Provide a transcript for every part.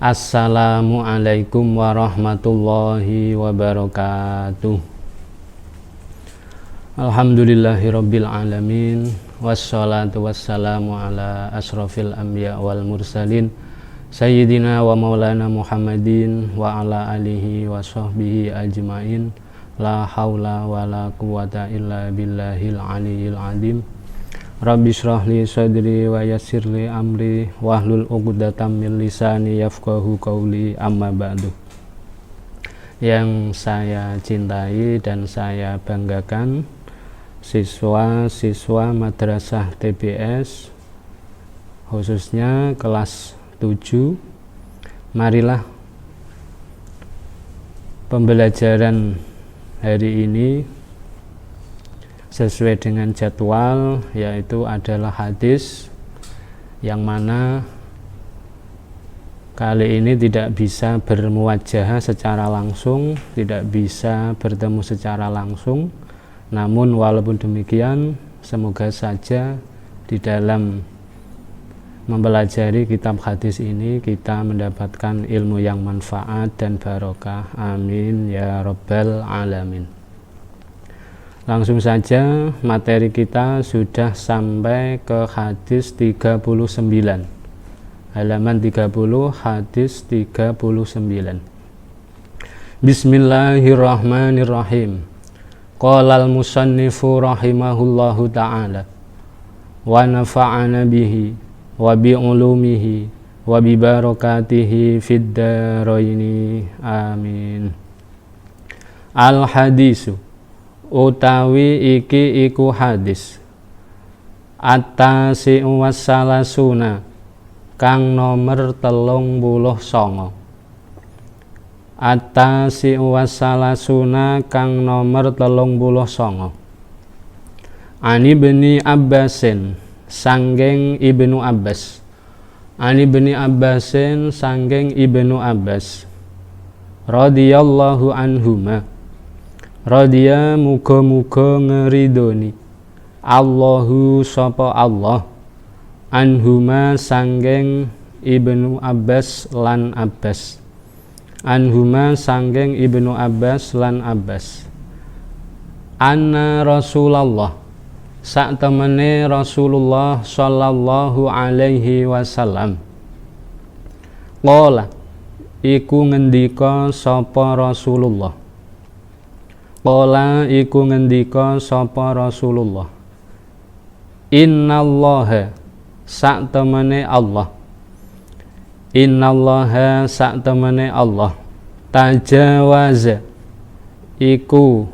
Assalamualaikum warahmatullahi wabarakatuh. Alhamdulillahirabbil alamin, wassalatu wassalamu ala asrofil anbiya wal mursalin sayyidina wa maulana Muhammadin wa ala alihi wa sahbihi ajmain. La haula wa la quwata illa billahil aliyyil azim. Rabbi shrah li sadri wa yassir li amri wahlul 'uqdatam min lisani yafqahu qawli, amma ba'du. Yang saya cintai dan saya banggakan, siswa-siswa Madrasah TBS khususnya kelas 7, marilah pembelajaran hari ini sesuai dengan jadwal, yaitu adalah hadis yang mana kali ini tidak bisa bermuwajahah secara langsung, tidak bisa bertemu secara langsung. Namun walaupun demikian, semoga saja di dalam mempelajari kitab hadis ini kita mendapatkan ilmu yang manfaat dan barokah. Amin ya rabbal alamin. Langsung saja, materi kita sudah sampai ke hadis 39, halaman 30, hadis 39. Bismillahirrahmanirrahim. Qala al-musannifu rahimahullahu ta'ala wa nafa'ana bihi wa bi ulumihi wa bi barakatihi fid daraini, amin. Al hadisu utawi iki iku hadis At-tasi wassalasuna kang nomer 39. At-tasi wassalasuna kang nomer 39. Ani bni Abbasin sanggeng Ibnu Abbas. Ani bni Abbasin sanggeng Ibnu Abbas radhiyallahu anhuma. Radhiya muga-muga ngeridoni Allahu sapa Allah anhuma sanggeng Ibnu Abbas lan Abbas. Anhuma sanggeng Ibnu Abbas lan Abbas. Anna Rasulullah sak temene Rasulullah sallallahu alaihi wasallam qala iku ngendika sapa Rasulullah. Qala iku ngendika sapa Rasulullah. Innallaha sak temene Allah. Innallaha sak temene Allah tajawaza iku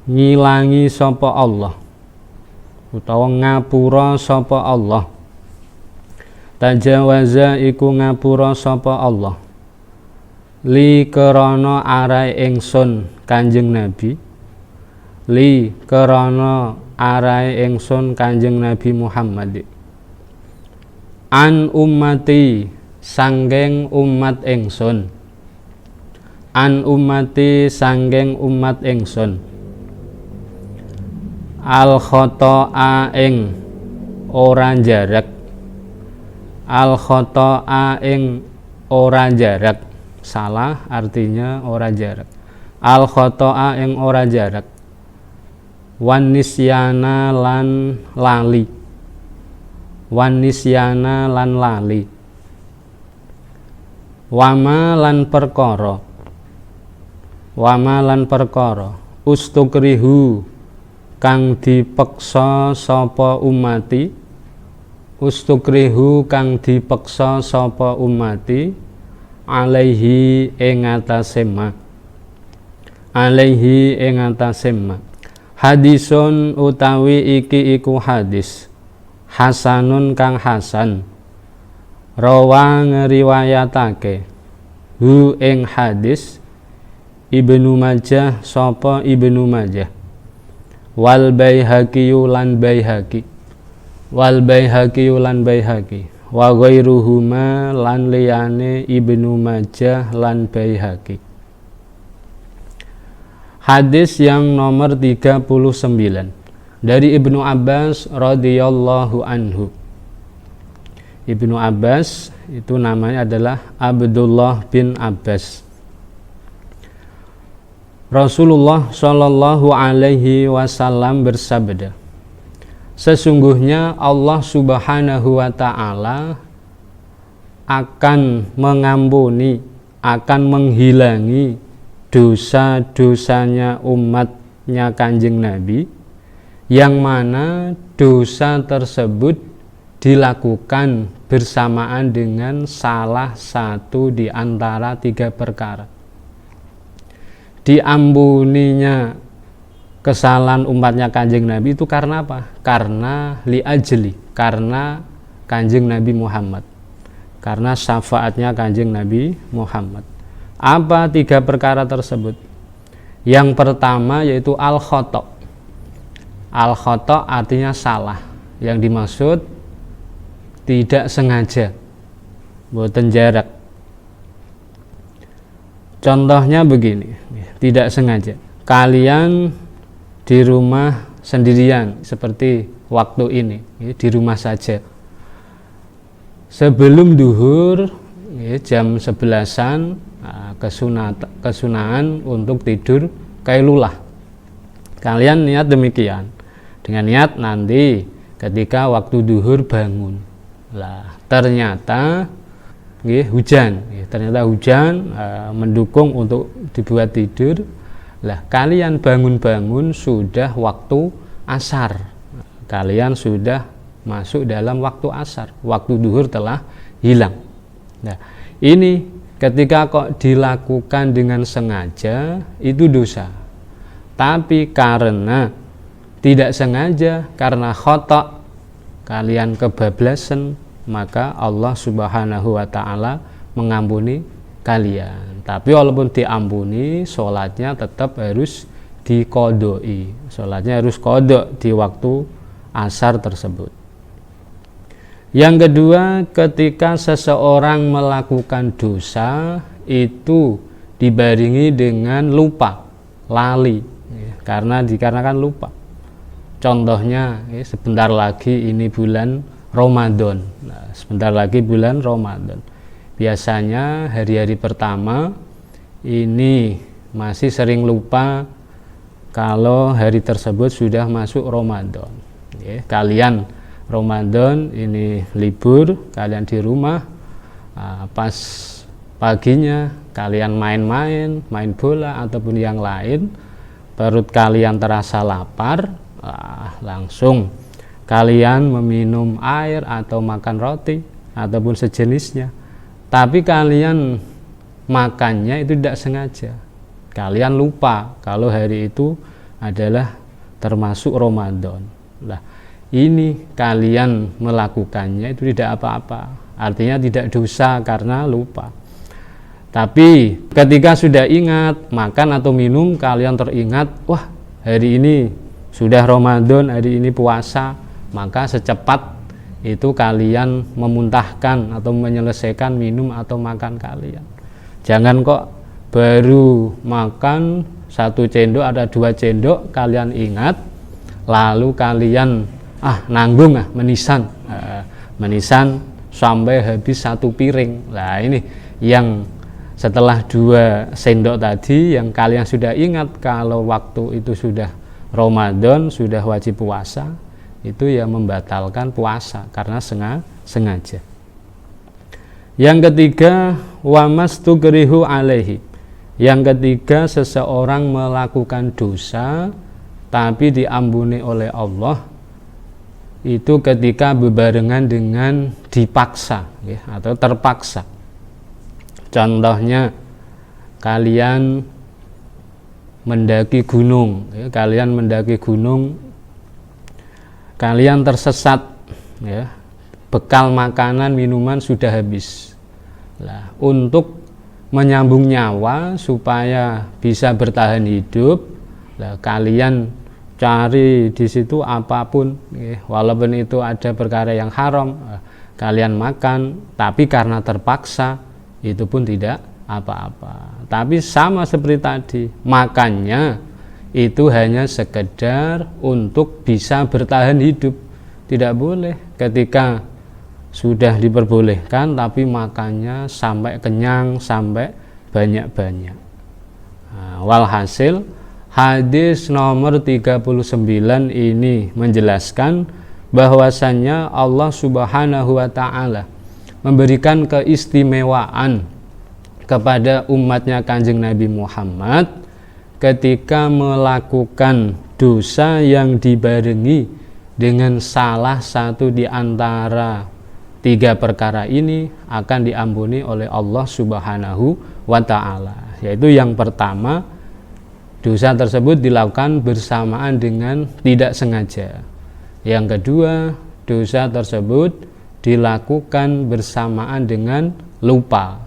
ngilangi sapa Allah utawa ngapura sapa Allah. Tajawaza iku ngapura sapa Allah li kerana arai ingsun Kanjeng Nabi. Li kerana arai ingsun Kanjeng Nabi Muhammad. An ummati sanggeng umat ingsun. An ummati sanggeng umat ingsun. Al khoto'a ing ora jarak. Al khoto'a ing ora jarak. Salah artinya ora jarak. Al khoto'a ing ora jarak. Wan nisyana lan lali. Wan nisyana lan lali. Wama lan perkara. Wama lan perkara ustukrihu kang dipeksa sapa umati. Ustukrihu kang dipeksa sapa umati alaihi ing atase ma. Alaihi ing atase ma. Hadisun utawi iki iku hadis hasanun kang hasan. Rawa ngriwayatake hu ing hadis Ibnu Majah sapa Ibnu Majah. Wal Baihaqi lan Baihaqi. Wal Baihaqi lan Baihaqi. Wa ghairuhuma lan liyane Ibnu Majah lan Baihaqi. Hadis yang nomor 39 dari Ibnu Abbas radhiyallahu anhu. Ibnu Abbas itu namanya adalah Abdullah bin Abbas. Rasulullah Shallallahu Alaihi Wasallam bersabda, sesungguhnya Allah Subhanahu Wa Taala akan mengampuni, akan menghilangi dosa-dosanya umatnya Kanjeng Nabi, yang mana dosa tersebut dilakukan bersamaan dengan salah satu di antara 3 perkara. Diampuninya kesalahan umatnya Kanjeng Nabi itu karena apa? Karena li'ajli, karena Kanjeng Nabi Muhammad, karena syafaatnya Kanjeng Nabi Muhammad. Apa 3 perkara tersebut? Yang pertama yaitu al-khata'. Al-khata' artinya salah, yang dimaksud tidak sengaja, boten jarak. Contohnya begini, tidak sengaja kalian di rumah sendirian seperti waktu ini, di rumah saja. Sebelum duhur jam 11-an kesunahan untuk tidur qailulah. Kalian niat demikian, dengan niat nanti ketika waktu duhur bangun. Lah ternyata hujan, mendukung untuk dibuat tidur. Lah kalian bangun-bangun sudah waktu asar, kalian sudah masuk dalam waktu asar, waktu duhur telah hilang. Nah ini ketika kok dilakukan dengan sengaja itu dosa, tapi karena tidak sengaja, karena khata', kalian kebablasan, maka Allah Subhanahu Wa Taala mengampuni kalian. Tapi walaupun diampuni, sholatnya tetap harus diqodoi, sholatnya harus qodok di waktu asar tersebut. Yang kedua, ketika seseorang melakukan dosa itu dibarengi dengan lupa, lali, dikarenakan lupa. Contohnya, sebentar lagi ini bulan Ramadan. Nah, sebentar lagi bulan Ramadan. Biasanya hari-hari pertama ini masih sering lupa kalau hari tersebut sudah masuk Ramadan. Kalian Ramadan ini libur, kalian di rumah, pas paginya kalian main-main, main bola ataupun yang lain, perut kalian terasa lapar. Langsung kalian meminum air atau makan roti ataupun sejenisnya, tapi kalian makannya itu tidak sengaja, kalian lupa kalau hari itu adalah termasuk Ramadan. Lah ini kalian melakukannya itu tidak apa-apa, artinya tidak dosa karena lupa. Tapi ketika sudah ingat makan atau minum, kalian teringat, wah hari ini sudah Ramadan, hari ini puasa, maka secepat itu kalian memuntahkan atau menyelesaikan minum atau makan kalian. Jangan kok baru makan 1 cendok, ada 2 cendok, kalian ingat, lalu kalian nanggung menisan sampai habis 1 piring. Nah ini yang setelah 2 sendok tadi, yang kalian sudah ingat kalau waktu itu sudah Ramadan, sudah wajib puasa, itu yang membatalkan puasa karena sengaja. Yang ketiga, wamastugrihu alaihi. Yang ketiga, seseorang melakukan dosa tapi diampuni oleh Allah, itu ketika bebarengan dengan dipaksa atau terpaksa. Contohnya kalian mendaki gunung, kalian tersesat, bekal makanan minuman sudah habis. Lah, untuk menyambung nyawa supaya bisa bertahan hidup, lah kalian cari di situ apapun, walaupun itu ada perkara yang haram, kalian makan, tapi karena terpaksa itu pun tidak apa-apa. Tapi sama seperti tadi, makannya itu hanya sekedar untuk bisa bertahan hidup. Tidak boleh ketika sudah diperbolehkan, tapi makannya sampai kenyang, sampai banyak-banyak. Walhasil hadis nomor 39 ini menjelaskan bahwasannya Allah Subhanahu wa ta'ala memberikan keistimewaan kepada umatnya Kanjeng Nabi Muhammad ketika melakukan dosa yang dibarengi dengan salah satu di antara 3 perkara ini akan diampuni oleh Allah Subhanahu wa ta'ala. Yaitu yang pertama, dosa tersebut dilakukan bersamaan dengan tidak sengaja. Yang kedua, dosa tersebut dilakukan bersamaan dengan lupa.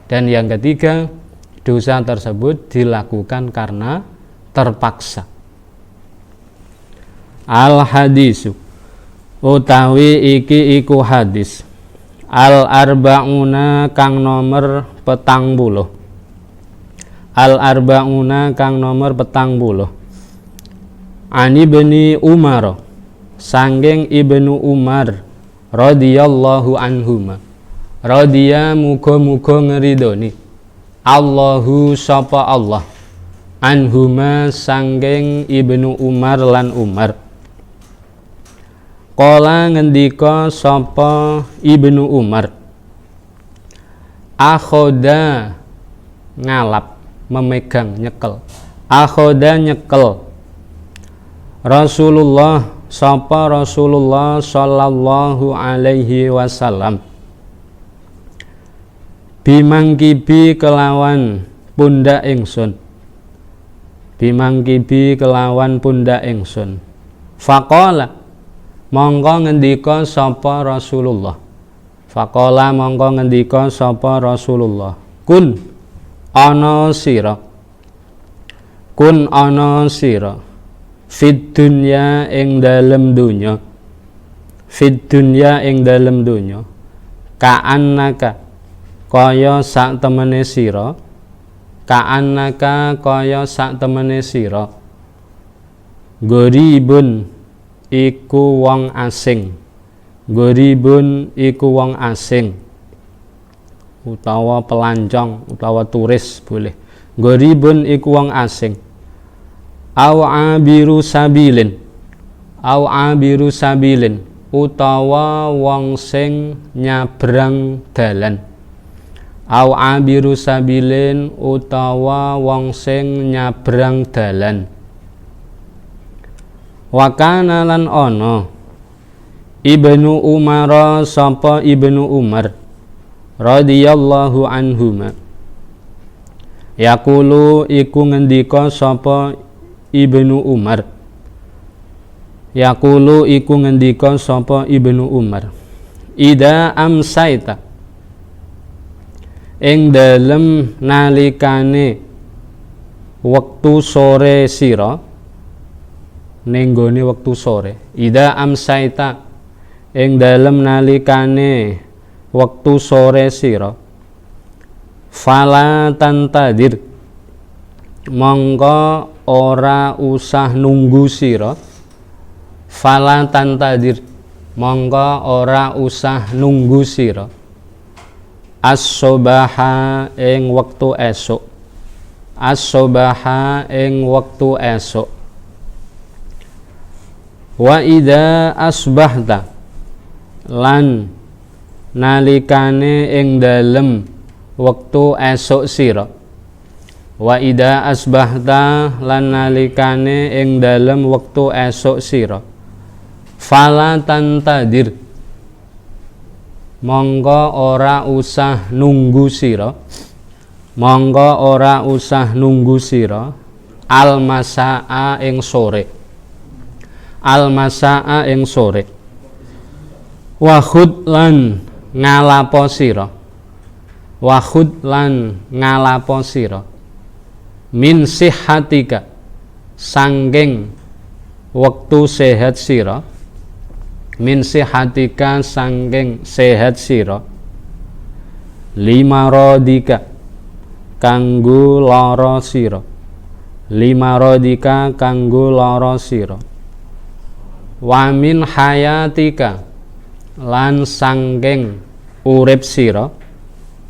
Dan yang ketiga, dosa tersebut dilakukan karena terpaksa. Al-hadisu utawi iki iku hadis al-arba'una kang nomor 40. Al-arba'una kang nomor 40. Ani bani Umar, sanggeng Ibnu Umar radhiyallahu anhuma. Radhiya muga-muga ngeridoni Allahu sapa Allah anhuma sanggeng Ibnu Umar lan Umar. Qala ngendika sapa Ibnu Umar, akhoda ngalap, memegang, nyekel. Akhoda nyekel Rasulullah sapa Rasulullah sallallahu alaihi wasallam bimangkibi kelawan pundak ingsun. Bimangkibi kelawan pundak ingsun. Faqala mongko ngendika sapa Rasulullah. Faqala mongko ngendika sapa Rasulullah. Kun ana sira. Kun ana sira. Fid dunya ing dalem donya. Fid dunya ing dalem donya. Ka'annaka kaya sak temene sira. Ka'annaka kaya sak temene sira. Goribun iku wong asing. Goribun iku wong asing utawa pelancong utawa turis boleh. Goribun iku wong asing. Au abiru sabilin. Au abiru sabilin utawa wong sing nyabrang dalan. Au abiru sabilin utawa wong sing nyabrang dalan. Wakana lan ono Ibnu Umar sapa Ibnu Umar radhiyallahu anhuma yaqulu iku ngendika sapa Ibnu Umar. Yaqulu iku ngendika sapa Ibnu Umar, ida amsaita ing dalem nalikane wektu sore sira. Nenggone wektu sore, ida amsaita ing dalem nalikane wektu sore sira. Fala tantadir mongko ora usah nunggu sira. Fala tantadir mongko ora usah nunggu sira. As-subaha ing wektu esuk. As-subaha ing wektu esuk. Wa idza asbahta lan nalikane ing dalem wektu esuk sira. Wa idza asbahta lan nalikane ing dalem wektu esuk sira. Fala tantadir mongko ora usah nunggu sira. Mongko ora usah nunggu sira al-masaa ing sore. Al-masaa ing sore. Wahud lan ngalapo sira. Wahud lan ngalapo sira. Min sihhatika sanggeng wektu sehat sira. Min sihhatika sanggeng sehat sira. Lima rodika kanggo lara sira. Lima rodika kanggo lara sira. Wa min hayatika lan sangking urip sira,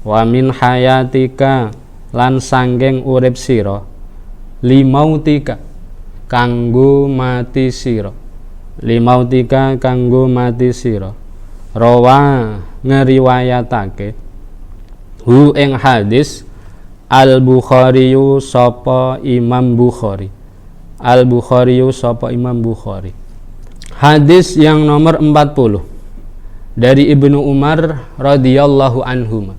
wa min hayatika lan sangking urip sira, limautika kanggo mati sira, limautika kanggo mati sira. Rawa ngeriwayatake hu ing hadis Al-Bukhari sapa Imam Bukhari, Al-Bukhari sapa Imam Bukhari. Hadis yang nomor 40 dari Ibnu Umar radhiyallahu anhuma.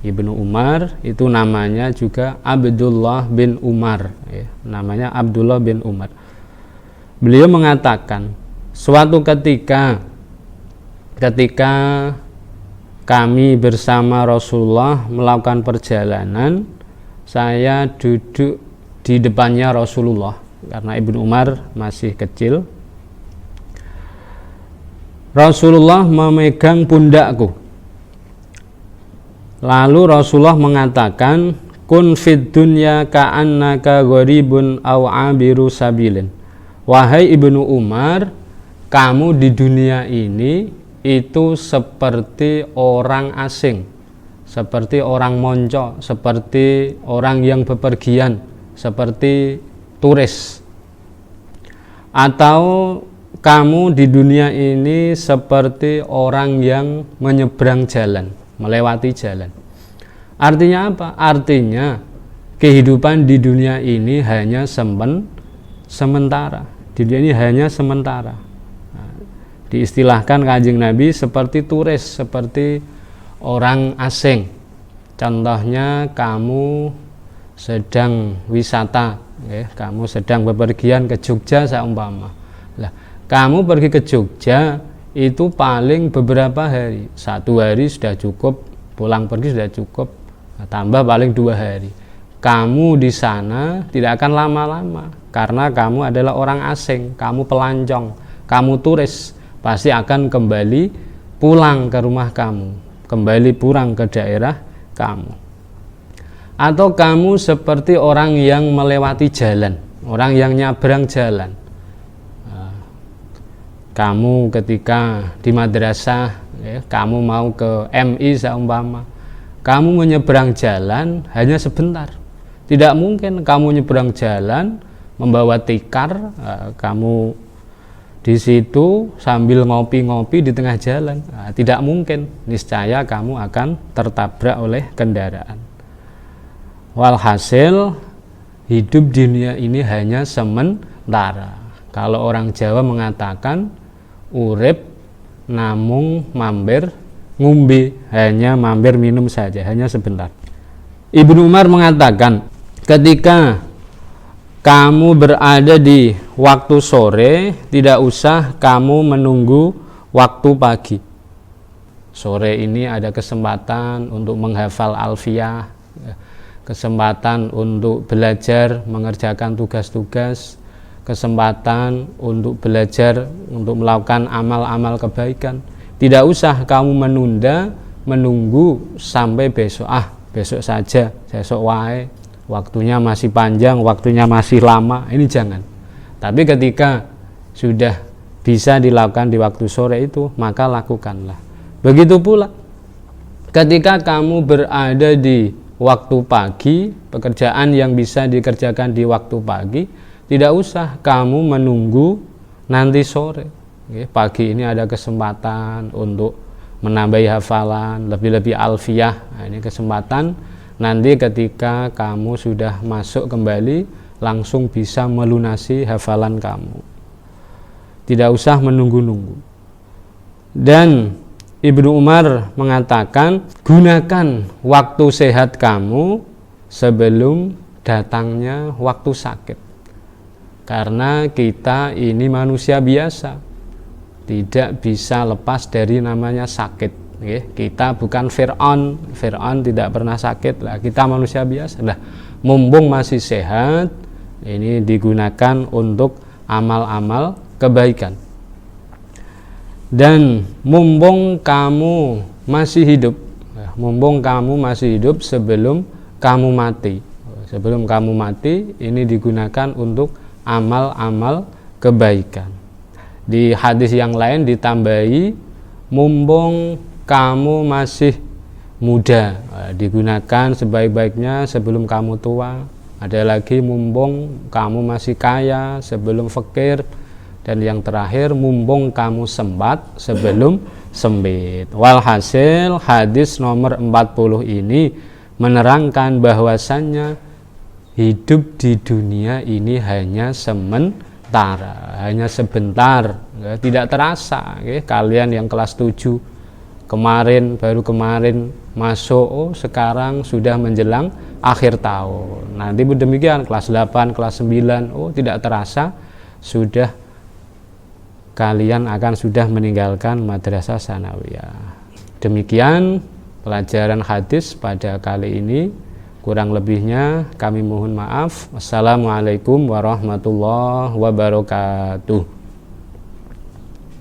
Ibnu Umar itu namanya juga Abdullah bin Umar, ya, namanya Abdullah bin Umar. Beliau mengatakan, suatu ketika kami bersama Rasulullah melakukan perjalanan, saya duduk di depannya Rasulullah karena Ibnu Umar masih kecil. Rasulullah memegang pundakku. Lalu Rasulullah mengatakan, kun fid dunya ka'annaka gharibun aw abiru sabilin. Wahai Ibnu Umar, kamu di dunia ini itu seperti orang asing, seperti orang monco, seperti orang yang bepergian, seperti turis. Atau kamu di dunia ini seperti orang yang menyeberang jalan, melewati jalan. Artinya apa? Artinya kehidupan di dunia ini hanya sementara. Di dunia ini hanya sementara. Diistilahkan Kanjeng Nabi seperti turis, seperti orang asing. Contohnya kamu sedang wisata, ya, kamu sedang bepergian ke Jogja seumpama. Lah, kamu pergi ke Jogja itu paling beberapa hari, 1 hari sudah cukup, pulang pergi sudah cukup, tambah paling 2 hari. Kamu di sana tidak akan lama-lama karena kamu adalah orang asing, kamu pelancong, kamu turis. Pasti akan kembali pulang ke rumah kamu, kembali pulang ke daerah kamu. Atau kamu seperti orang yang melewati jalan, orang yang nyabrang jalan. Kamu ketika di madrasah, ya, kamu mau ke MI seumpama, kamu menyeberang jalan hanya sebentar. Tidak mungkin kamu nyeberang jalan membawa tikar, kamu di situ sambil ngopi-ngopi di tengah jalan. Tidak mungkin, niscaya kamu akan tertabrak oleh kendaraan. Walhasil hidup di dunia ini hanya sementara. Kalau orang Jawa mengatakan urip namung mampir ngumbi, hanya mampir minum saja, hanya sebentar. Ibnu Umar mengatakan, ketika kamu berada di waktu sore, tidak usah kamu menunggu waktu pagi. Sore ini ada kesempatan untuk menghafal alfiyah, kesempatan untuk belajar mengerjakan tugas-tugas, kesempatan untuk belajar untuk melakukan amal-amal kebaikan. Tidak usah kamu menunggu sampai besok. Besok saja, besok wae. Waktunya masih panjang, waktunya masih lama, ini jangan. Tapi ketika sudah bisa dilakukan di waktu sore itu, maka lakukanlah. Begitu pula ketika kamu berada di waktu pagi, pekerjaan yang bisa dikerjakan di waktu pagi, tidak usah kamu menunggu nanti sore. Pagi ini ada kesempatan untuk menambahi hafalan, lebih-lebih alfiyah. Ini kesempatan. Nanti ketika kamu sudah masuk kembali, langsung bisa melunasi hafalan kamu. Tidak usah menunggu-nunggu. Dan Ibnu Umar mengatakan, gunakan waktu sehat kamu sebelum datangnya waktu sakit. Karena kita ini manusia biasa, tidak bisa lepas dari namanya sakit. Kita bukan Fir'aun tidak pernah sakit lah, kita manusia biasa lah. Mumpung masih sehat, ini digunakan untuk amal-amal kebaikan. Dan mumpung kamu masih hidup sebelum kamu mati, ini digunakan untuk amal-amal kebaikan. Di hadis yang lain ditambahi, mumpung kamu masih muda, digunakan sebaik-baiknya sebelum kamu tua. Ada lagi mumpung kamu masih kaya sebelum fakir. Dan yang terakhir, mumpung kamu sempat sebelum sempit. Walhasil hadis nomor 40 ini menerangkan bahwasannya hidup di dunia ini hanya sementara, hanya sebentar, ya, tidak terasa. Ya. Kalian yang kelas 7 baru kemarin masuk, sekarang sudah menjelang akhir tahun. Nanti demikian kelas 8, kelas 9, tidak terasa sudah kalian akan sudah meninggalkan madrasah sanawiyah. Demikian pelajaran hadis pada kali ini. Kurang lebihnya kami mohon maaf. Wassalamualaikum warahmatullahi wabarakatuh.